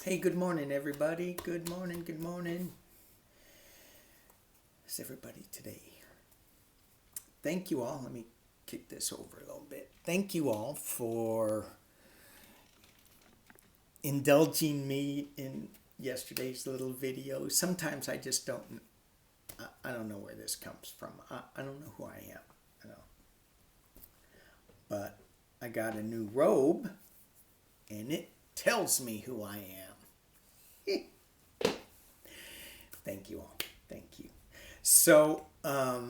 Hey, good morning, everybody. Good morning, good morning. How's everybody today? Thank you all. Let me kick this over a little bit. Thank you all for indulging me in yesterday's little video. Sometimes I just I don't know where this comes from. I don't know who I am. I know. But I got a new robe and it tells me who I am. Thank you all. Thank you. So, I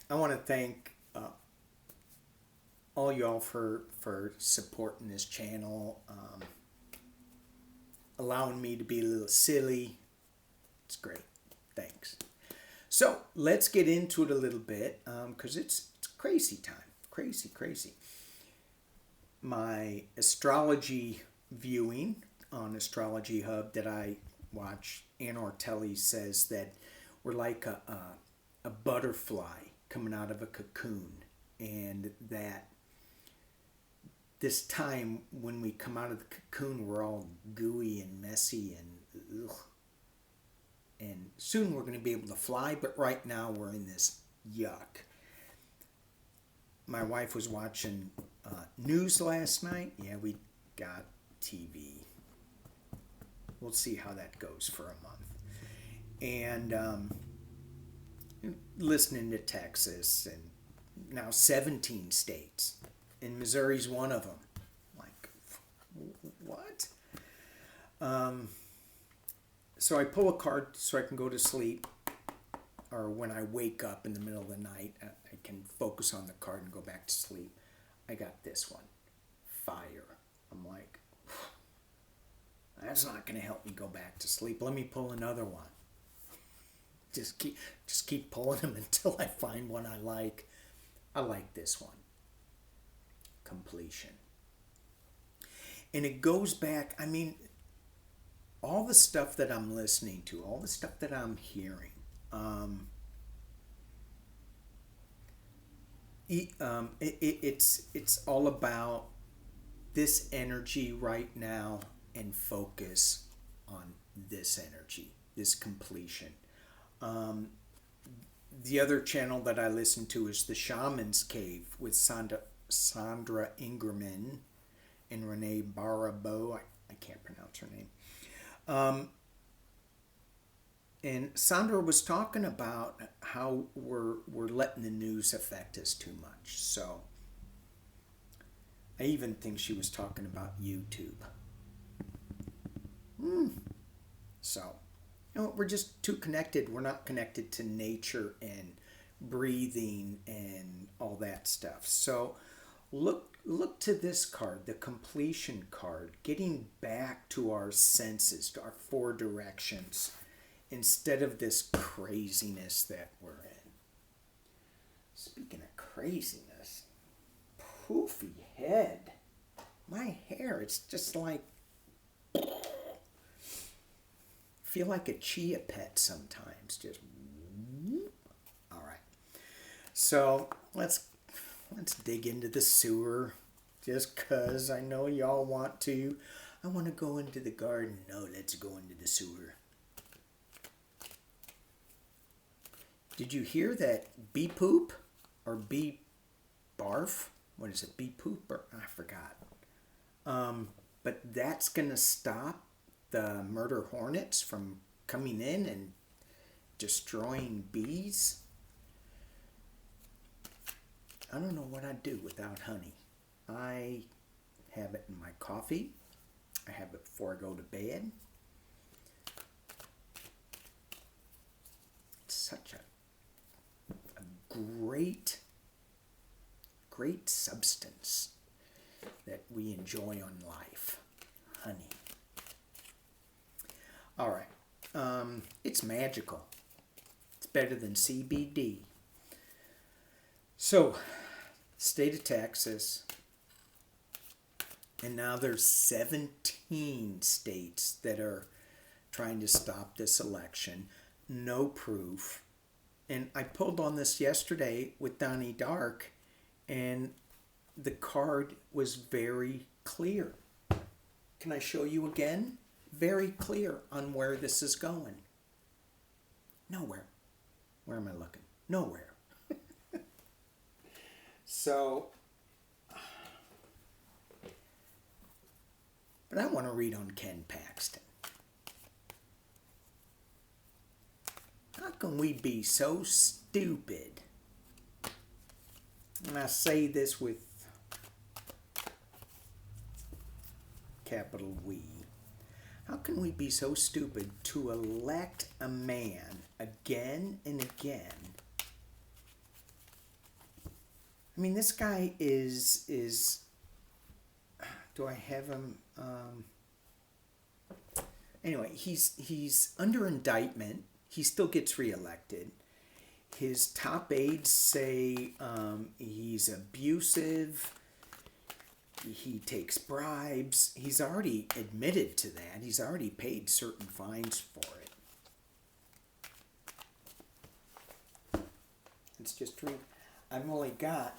want to thank all y'all for supporting this channel, allowing me to be a little silly. It's great. Thanks. So, let's get into it a little bit because it's crazy time. Crazy, crazy. My astrology viewing on Astrology Hub that I watch, Ann Ortelli says that we're like a butterfly coming out of a cocoon, and that this time when we come out of the cocoon we're all gooey and messy and ugh. And soon we're going to be able to fly, but right now we're in this yuck. My wife was watching news last night. Yeah, we got TV. We'll see how that goes for a month. And listening to Texas and now 17 states. And Missouri's one of them. Like, what? So I pull a card so I can go to sleep. Or when I wake up in the middle of the night, I can focus on the card and go back to sleep. I got this one. Fire. I'm like, that's not going to help me go back to sleep. Let me pull another one. Just keep pulling them until I find one I like. I like this one. Completion. And it goes back, I mean, all the stuff that I'm listening to, all the stuff that I'm hearing, it's all about this energy right now and focus on this energy, this completion. The other channel that I listen to is The Shaman's Cave with Sandra Ingerman and Renee Barabo. I can't pronounce her name. And Sandra was talking about how we're letting the news affect us too much. So I even think she was talking about YouTube. So, we're just too connected. We're not connected to nature and breathing and all that stuff. So look to this card, the completion card, getting back to our senses, to our four directions, instead of this craziness that we're in. Speaking of craziness, poofy head. My hair, it's just like, feel like a chia pet sometimes. Just all right. So let's dig into the sewer, just cause I know y'all want to. I want to go into the garden. No, let's go into the sewer. Did you hear that bee poop or bee barf? What is it? Bee poop or I forgot. But that's gonna stop the murder hornets from coming in and destroying bees. I don't know what I'd do without honey. I have it in my coffee. I have it before I go to bed. It's such a great substance that we enjoy on life. Honey. All right. It's magical. It's better than CBD. So, state of Texas, and now there's 17 states that are trying to stop this election. No proof. And I pulled on this yesterday with Donnie Dark, and the card was very clear. Can I show you again? very clear on where this is going. Nowhere. Where am I looking? Nowhere. So, but I want to read on Ken Paxton. How can we be so stupid? And I say this with capital We. How can we be so stupid to elect a man again and again? I mean, this guy is do I have him? Anyway, he's under indictment. He still gets reelected. His top aides say he's abusive. He takes bribes. He's already admitted to that. He's already paid certain fines for it. Let's just read. I've only got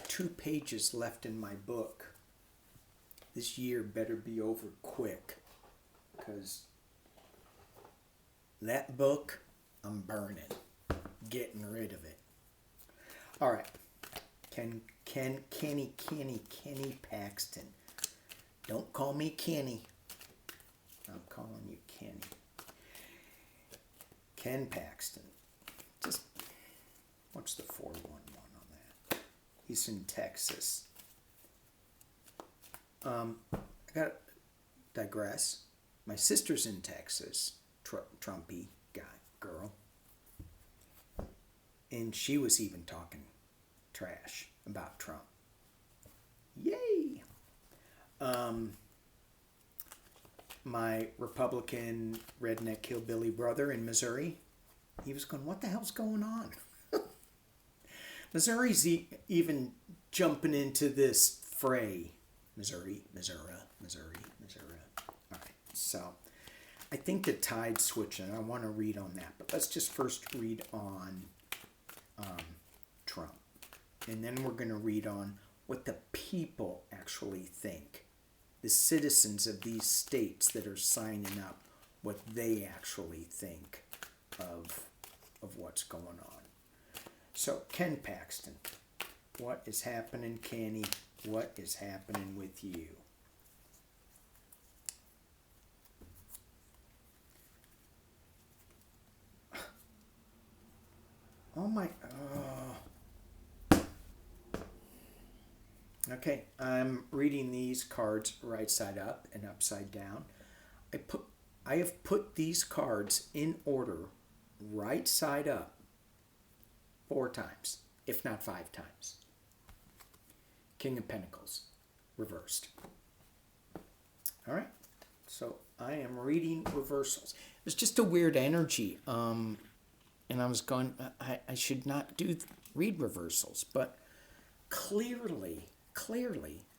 2 pages left in my book. This year better be over quick, because that book, I'm burning, getting rid of it. All right, Kenny Paxton. Don't call me Kenny. I'm calling you Kenny. Ken Paxton. Just what's the 411 on that? He's in Texas. I gotta digress. My sister's in Texas, Trumpy girl, and she was even talking trash about Trump. Yay! My Republican redneck hillbilly brother in Missouri, he was going, what the hell's going on? Missouri's even jumping into this fray. Missouri. All right, so I think the tide's switching. I want to read on that, but let's just first read on Trump. And then we're going to read on what the people actually think. The citizens of these states that are signing up, what they actually think of what's going on. So, Ken Paxton, what is happening, Kenny? What is happening with you? Oh my... Okay, I'm reading these cards right side up and upside down. I have put these cards in order right side up 4 times, if not 5 times. King of Pentacles, reversed. All right, so I am reading reversals. It's just a weird energy, and I was going, I should not read reversals, but clearly,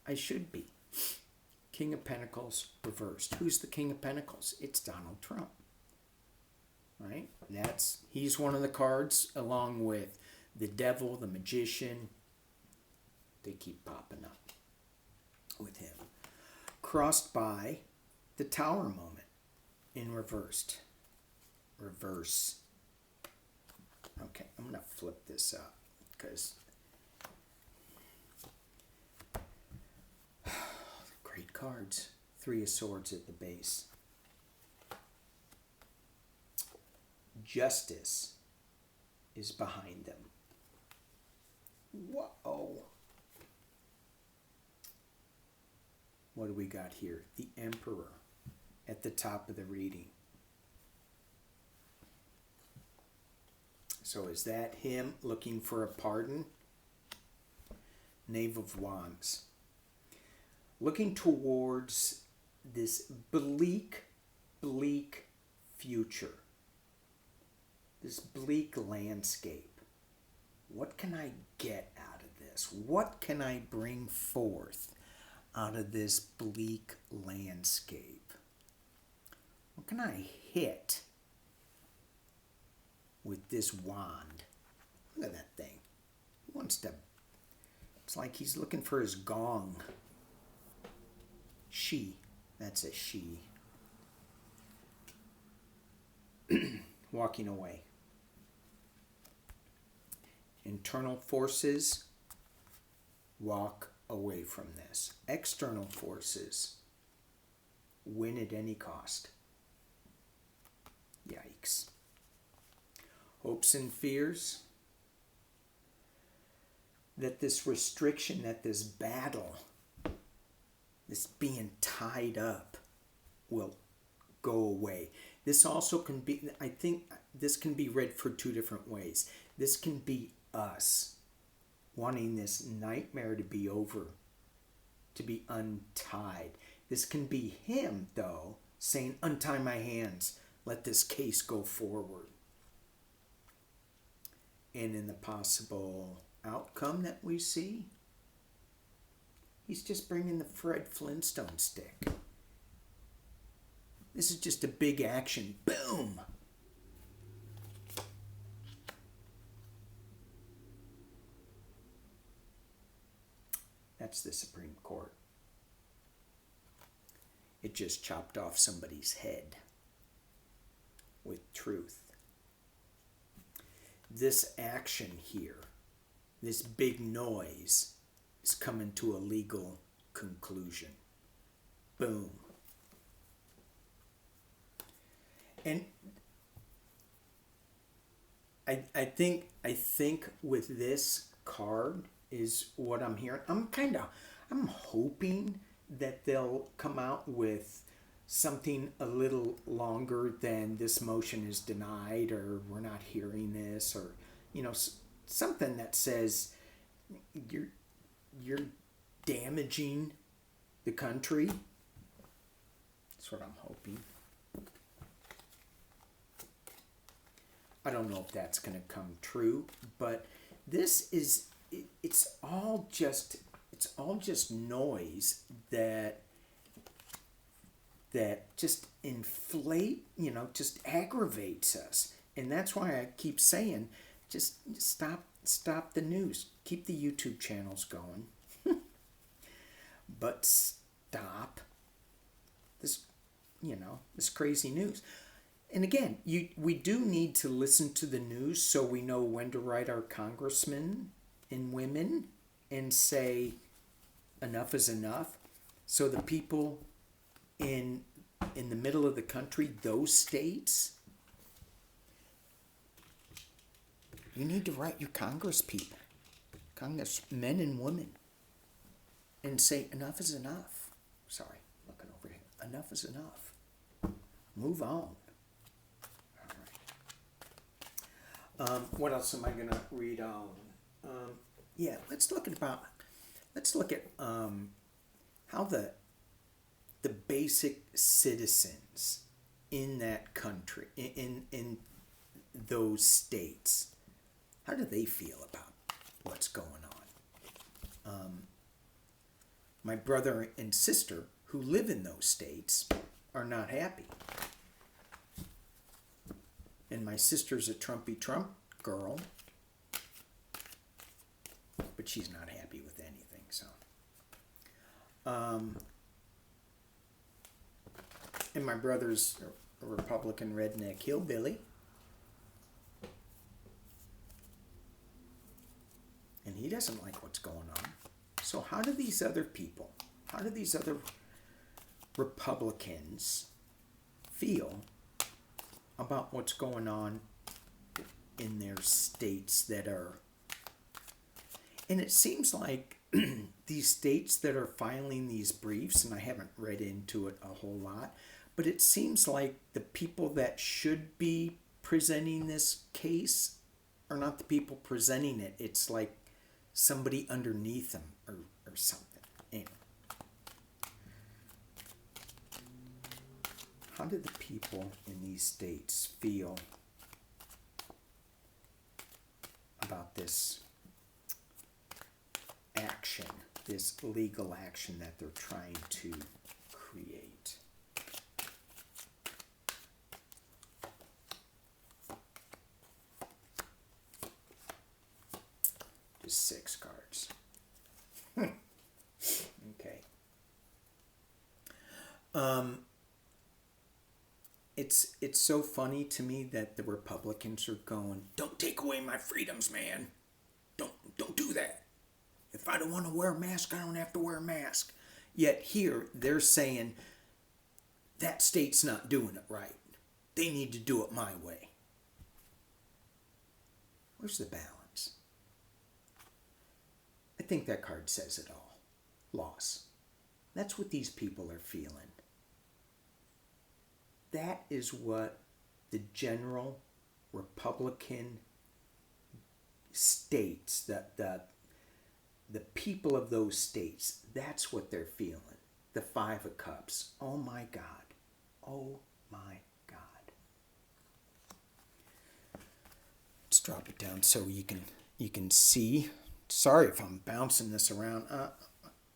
I should be. King of Pentacles, reversed. Who's the King of Pentacles? It's Donald Trump, right? He's one of the cards, along with the Devil, the Magician. They keep popping up with him. Crossed by the Tower moment in reversed. Reverse. Okay, I'm going to flip this up because great cards. 3 of Swords at the base. Justice is behind them. Whoa. What do we got here? The Emperor at the top of the reading. So is that him looking for a pardon? Knave of Wands. Looking towards this bleak future. This bleak landscape. What can I get out of this? What can I bring forth out of this bleak landscape? What can I hit with this wand? Look at that thing. He wants to... It's like he's looking for his gong. She. That's a she. walking away. Internal forces, walk away from this. External forces, win at any cost. Yikes. Hopes and fears that this restriction, that this battle, this being tied up will go away. This also can be, I think this can be read for two different ways. This can be us wanting this nightmare to be over, to be untied. This can be him, though, saying, untie my hands, let this case go forward. And in the possible outcome that we see, he's just bringing the Fred Flintstone stick. This is just a big action. Boom! That's the Supreme Court. It just chopped off somebody's head with truth. This action here, this big noise, is coming to a legal conclusion. Boom. And I think with this card is what I'm hearing. I'm hoping that they'll come out with something a little longer than this motion is denied, or we're not hearing this, or something that says you're damaging the country. That's what I'm hoping. I don't know if that's going to come true, but this is it's all just noise that just just aggravates us. And that's why I keep saying, just stop the news. Keep the YouTube channels going. But stop this crazy news. And again, we do need to listen to the news so we know when to write our congressmen and women and say enough is enough. So the people in the middle of the country, those states, you need to write your congressmen and women, and say enough is enough. Sorry, looking over here. Enough is enough. Move on. What else am I going to read on? Let's look at how the basic citizens in that country, in those states, how do they feel about what's going on? My brother and sister who live in those states are not happy. And my sister's a Trumpy Trump girl, but she's not happy with anything. So, and my brother's a Republican redneck hillbilly, and he doesn't like what's going on. So how do these other Republicans feel about what's going on in their states that are, and it seems like these states that are filing these briefs, and I haven't read into it a whole lot, but it seems like the people that should be presenting this case are not the people presenting it. It's like somebody underneath them or something. Anyway. How do the people in these states feel about this action, this legal action that they're trying to create? Just 6 cards. Okay. it's so funny to me that the Republicans are going, "Don't take away my freedoms, man. Don't do that. If I don't want to wear a mask, I don't have to wear a mask." Yet here they're saying that state's not doing it right. They need to do it my way. Where's the balance? I think that card says it all. Loss. That's what these people are feeling. That is what the general Republican states, the people of those states, that's what they're feeling. The Five of Cups. Oh my God. Oh my God. Let's drop it down so you can see. Sorry if I'm bouncing this around.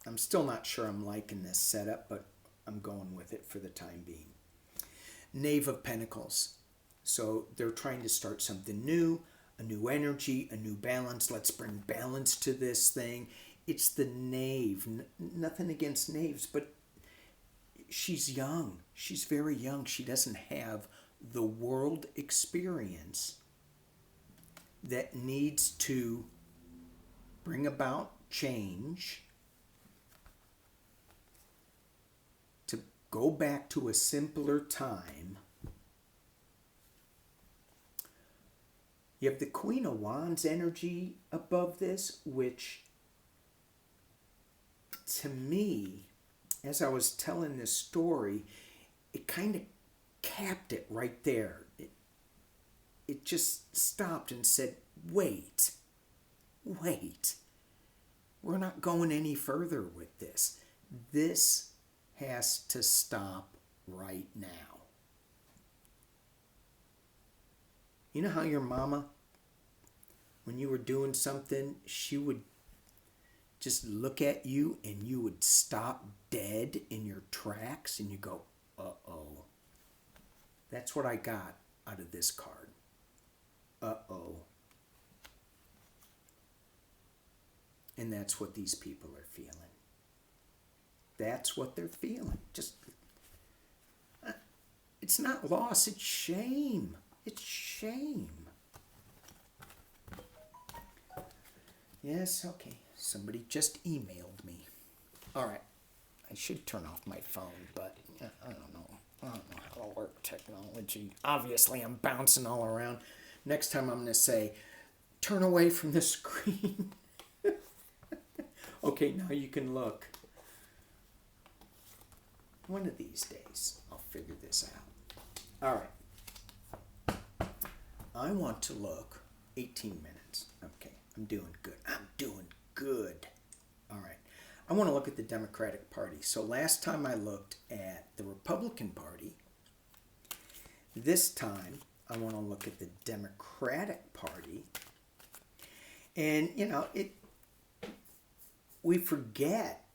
I'm still not sure I'm liking this setup, but I'm going with it for the time being. Knave of Pentacles. So they're trying to start something new, a new energy, a new balance. Let's bring balance to this thing. It's the knave. Nothing against knaves, but she's young. She's very young. She doesn't have the world experience that needs to bring about change, to go back to a simpler time. You have the Queen of Wands energy above this, which to me, as I was telling this story, it kind of capped it right there. It just stopped and said, wait. We're not going any further with this. This has to stop right now. You know how your mama, when you were doing something, she would just look at you and you would stop dead in your tracks and you go, uh-oh. That's what I got out of this card. Uh-oh. And that's what these people are feeling. That's what they're feeling. Just, it's not loss, it's shame. It's shame. Yes, okay. Somebody just emailed me. All right. I should turn off my phone, but I don't know. I don't know how to work technology. Obviously, I'm bouncing all around. Next time I'm going to say, turn away from the screen. Okay, now you can look. One of these days, I'll figure this out. All right. I want to look 18 minutes. Okay, I'm doing good. All right. I want to look at the Democratic Party. So last time I looked at the Republican Party. This time, I want to look at the Democratic Party. And, we forget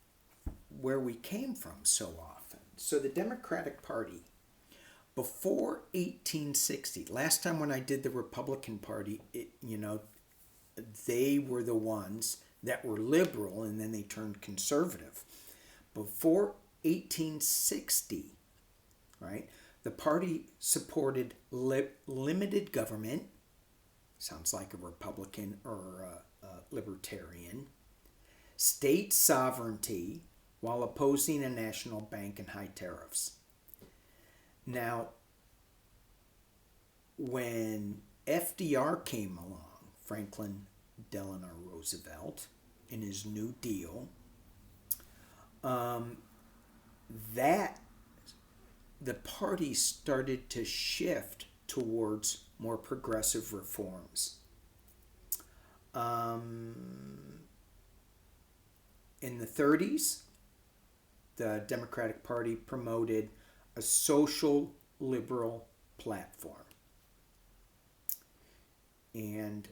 where we came from so often. So the Democratic Party, before 1860, last time when I did the Republican Party, they were the ones that were liberal and then they turned conservative. Before 1860, right, the party supported limited government, sounds like a Republican or a libertarian, state sovereignty, while opposing a national bank and high tariffs. Now, when FDR came along, Franklin Delano Roosevelt, in his New Deal, that the party started to shift towards more progressive reforms. In the 30s, the Democratic Party promoted a social liberal platform. And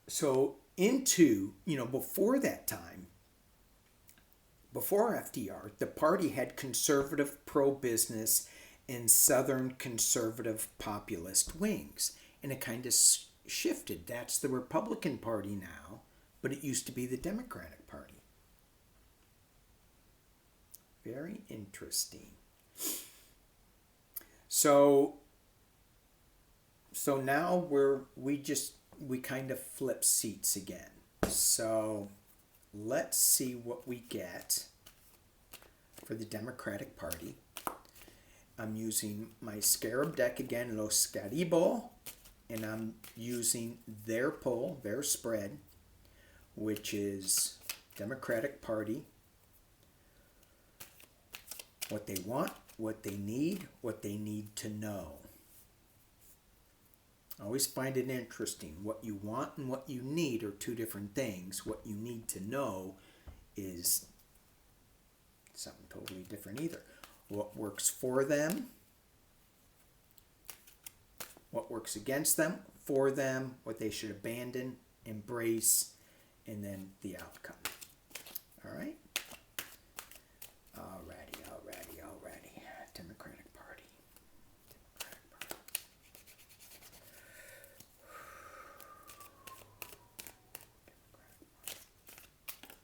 so before that time, before FDR, the party had conservative pro-business and Southern conservative populist wings. And it kind of shifted. That's the Republican Party now, but it used to be the Democratic Party. Very interesting. So now we kind of flip seats again. So let's see what we get for the Democratic Party. I'm using my Scarab deck again, Lo Scaribo, and I'm using their poll, their spread, which is Democratic Party, what they want, what they need to know. I always find it interesting. What you want and what you need are two different things. What you need to know is something totally different either. What works for them, what works against them, for them, what they should abandon, embrace, and then the outcome. All right? Alrighty. Democratic Party.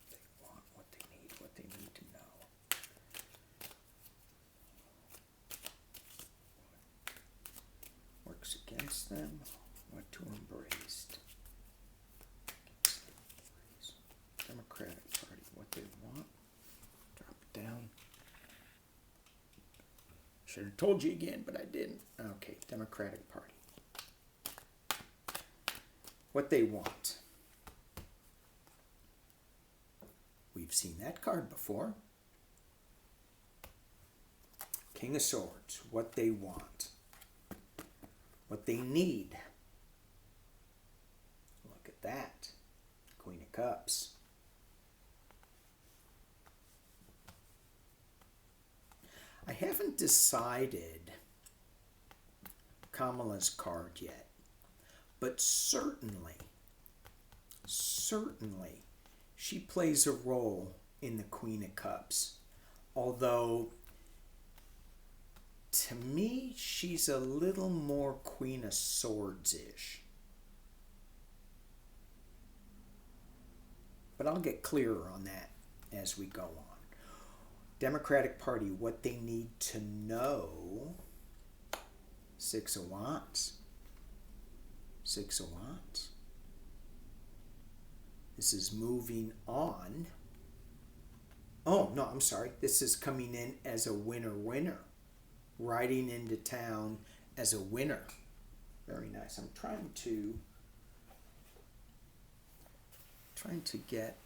They want what they need to know. Works against them, what to embrace. Democratic Party, what they want. Drop it down. Should have told you again, but I didn't. Okay, Democratic Party. What they want. We've seen that card before. King of Swords, what they want. What they need. Look at that. Queen of Cups. I haven't decided Kamala's card yet, but certainly, she plays a role in the Queen of Cups. Although, to me, she's a little more Queen of Swords-ish. But I'll get clearer on that as we go on. Democratic Party, what they need to know. Six of Wands. This is moving on. Oh, no, I'm sorry. This is coming in as a winner. Riding into town as a winner. Very nice. I'm trying to get...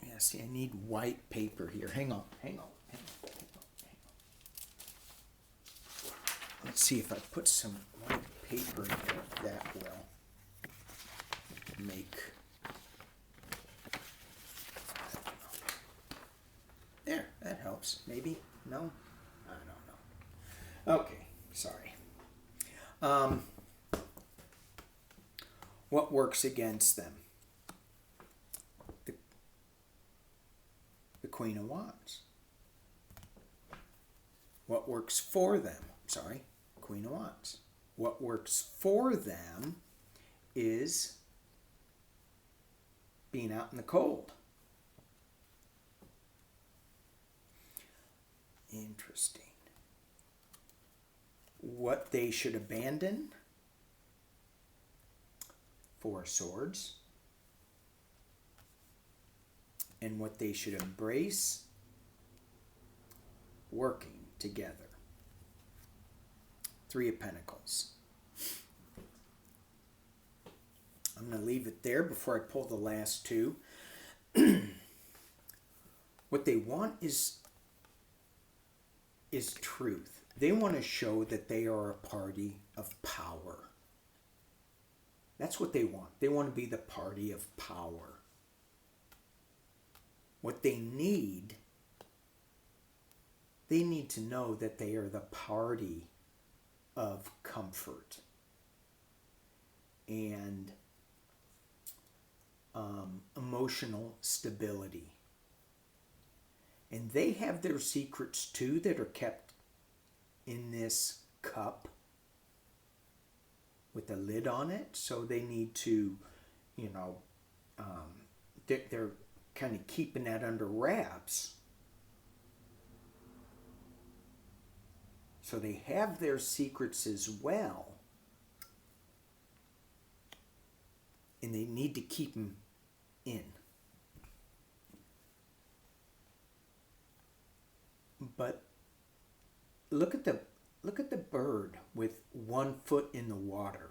Yeah, see, I need white paper here. Hang on. Let's see if I put some white paper in here. That will make... There, that helps. Maybe? No? I don't know. Okay, sorry. What works against them? The Queen of Wands. What works for them? Sorry, Queen of Wands. What works for them is being out in the cold. Interesting. What they should abandon? Four of Swords. And what they should embrace? Working together. Three of Pentacles. I'm going to leave it there before I pull the last two. What they want is truth. They want to show that they are a party of power. That's what they want. They want to be the party of power. What they need to know that they are the party of comfort and emotional stability. And they have their secrets too that are kept in this cup with a lid on it. So they need to, they're kind of keeping that under wraps. So they have their secrets as well. And they need to keep them in. But look at the bird with one foot in the water.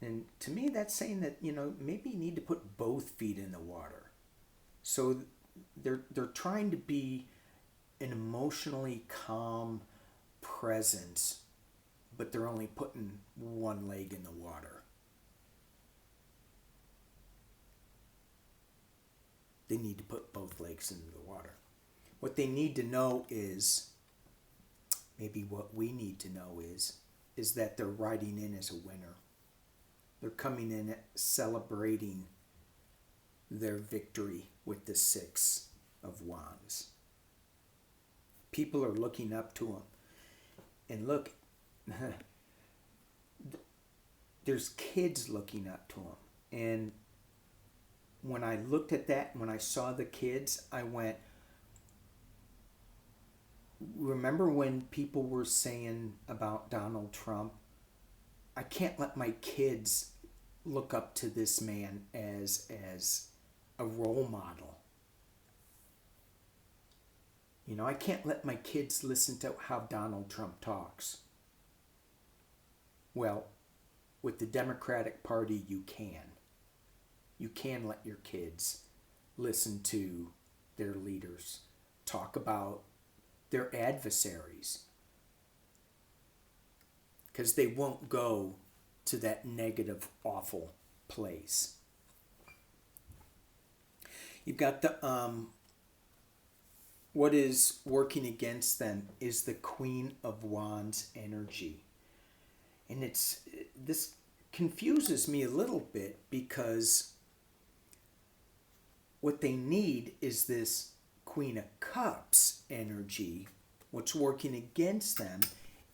And to me, that's saying that, maybe you need to put both feet in the water. So they're trying to be an emotionally calm presence, but they're only putting one leg in the water. They need to put both legs into the water. What they need to know is, maybe what we need to know is that they're riding in as a winner. They're coming in celebrating their victory with the Six of Wands. People are looking up to them. And look, there's kids looking up to them. And when I looked at that, when I saw the kids, I went, remember when people were saying about Donald Trump, I can't let my kids look up to this man as a role model. I can't let my kids listen to how Donald Trump talks. Well, with the Democratic Party, you can. You can let your kids listen to their leaders talk about their adversaries, because they won't go to that negative, awful place. You've got the what is working against them is the Queen of Wands energy. And this confuses me a little bit, because what they need is this Queen of Cups energy. What's working against them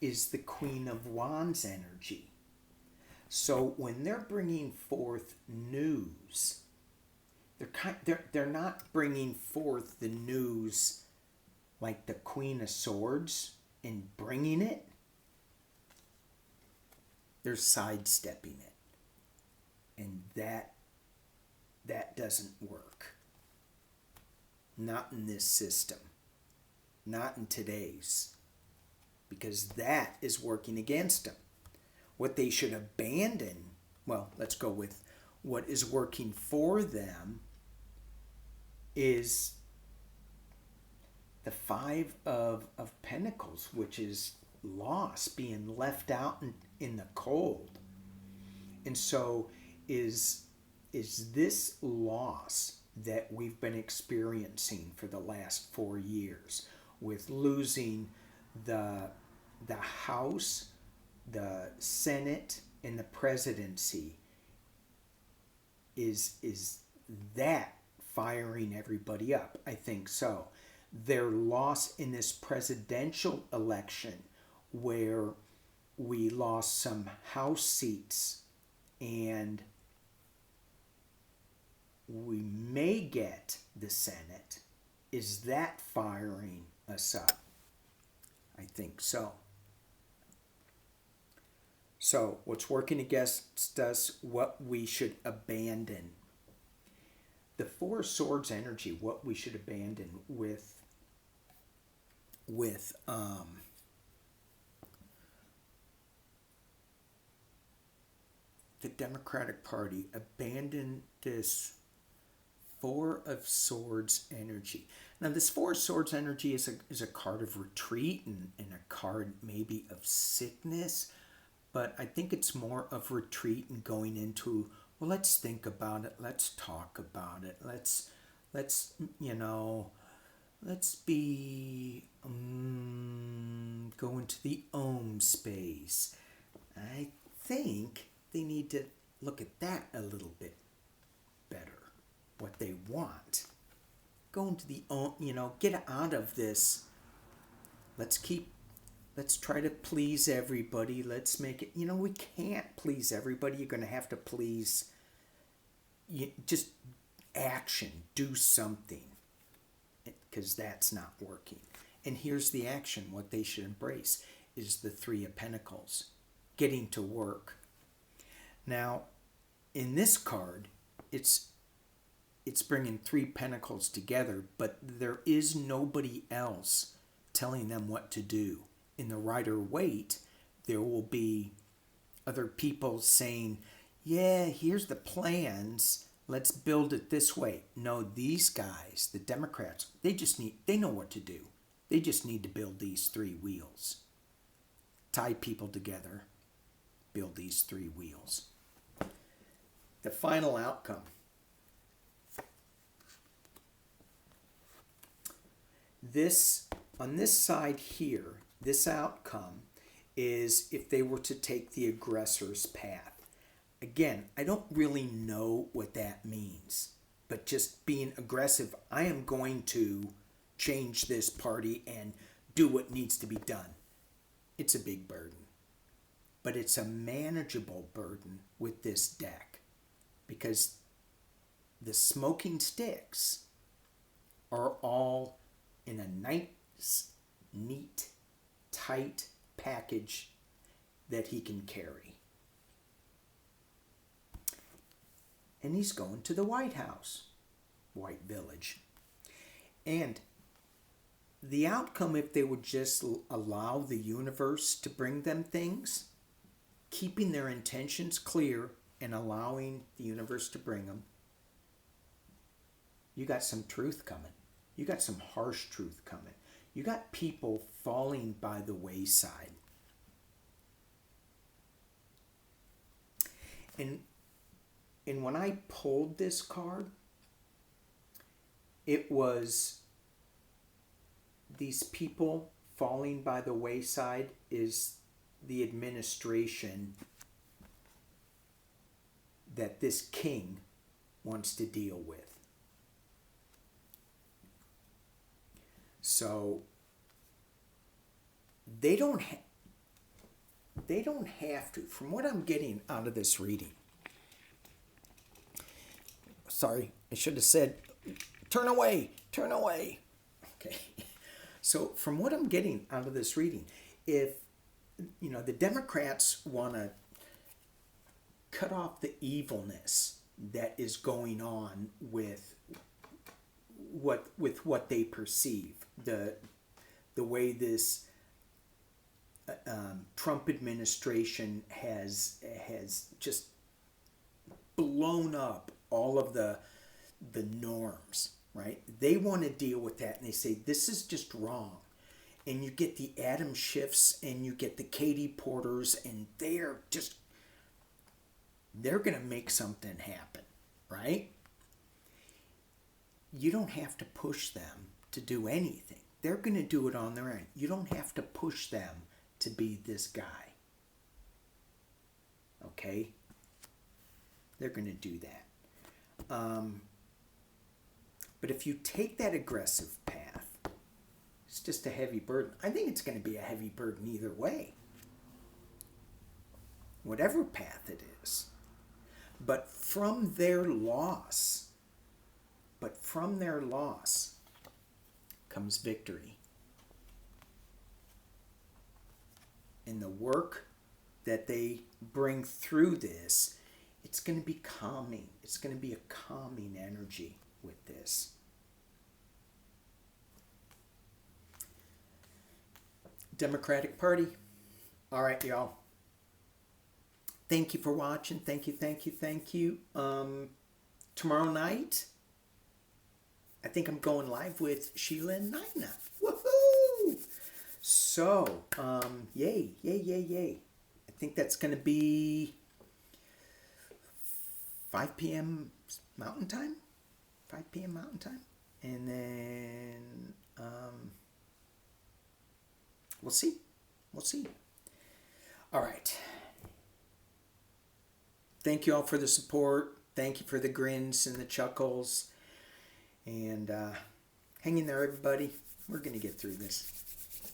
is the Queen of Wands energy. So when they're bringing forth news, they're not bringing forth the news like the Queen of Swords and bringing it. They're sidestepping it. And that doesn't work. Not in this system. Not in today's. Because that is working against them. What they should abandon, well, let's go with what is working for them, is the Five of Pentacles, which is loss, being left out in the cold. And so is this loss that we've been experiencing for the last 4 years, with losing the House, the Senate, and the presidency, is that firing everybody up? I think so. Their loss in this presidential election, where we lost some House seats and we may get the Senate, is that firing us up? I think so. So, what's working against us, what we should abandon. The Four of Swords energy, what we should abandon with the Democratic Party, abandon this Four of Swords energy. Now, this Four of Swords energy is a card of retreat and a card maybe of sickness, but I think it's more of retreat and going into, well, let's think about it, let's talk about it, let's be go into the Om space. I think they need to look at that a little bit better, what they want. Go into the Om, get out of this, let's try to please everybody, let's make it, we can't please everybody. You're going to have to please just action, do something, because that's not working. And here's the action. What they should embrace is the Three of Pentacles, getting to work. Now, in this card, it's bringing three pentacles together, but there is nobody else telling them what to do. In the Rider-Waite, there will be other people saying, yeah, here's the plans, let's build it this way. No, these guys, the Democrats, they know what to do. They just need to build these three wheels. Tie people together, build these three wheels. The final outcome. On this side here, this outcome is if they were to take the aggressor's path. Again, I don't really know what that means, but just being aggressive, I am going to change this party and do what needs to be done. It's a big burden, but it's a manageable burden with this deck, because the smoking sticks are all in a nice, neat, tight package that he can carry. And he's going to the White House, White Village. And the outcome, if they would just allow the universe to bring them things, keeping their intentions clear and allowing the universe to bring them, you got some truth coming. You got some harsh truth coming. You got people falling by the wayside. And when I pulled this card, it was these people falling by the wayside is the administration that this king wants to deal with. So they don't have to, from what I'm getting out of this reading. Sorry, I should have said, turn away. Okay. So from what I'm getting out of this reading, if the Democrats want to cut off the evilness that is going on with what they perceive, the way this Trump administration has just blown up all of the norms, right? They want to deal with that, and they say this is just wrong. And you get the Adam Schiffs and you get the Katie Porters, and they're going to make something happen, right? You don't have to push them to do anything. They're going to do it on their own. You don't have to push them to be this guy. Okay? They're going to do that. But if you take that aggressive path, it's just a heavy burden. I think it's going to be a heavy burden either way. Whatever path it is. But from their loss comes victory. And the work that they bring through this, it's going to be calming. It's going to be a calming energy with this. Democratic Party. All right, y'all. Thank you for watching. Thank you. Tomorrow night, I think I'm going live with Sheila and Nina. Woohoo! So, yay. I think that's going to be 5 p.m. Mountain Time. 5 p.m. Mountain Time. And then, we'll see. All right. Thank you all for the support. Thank you for the grins and the chuckles. And hang in there, everybody. We're going to get through this.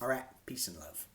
All right. Peace and love.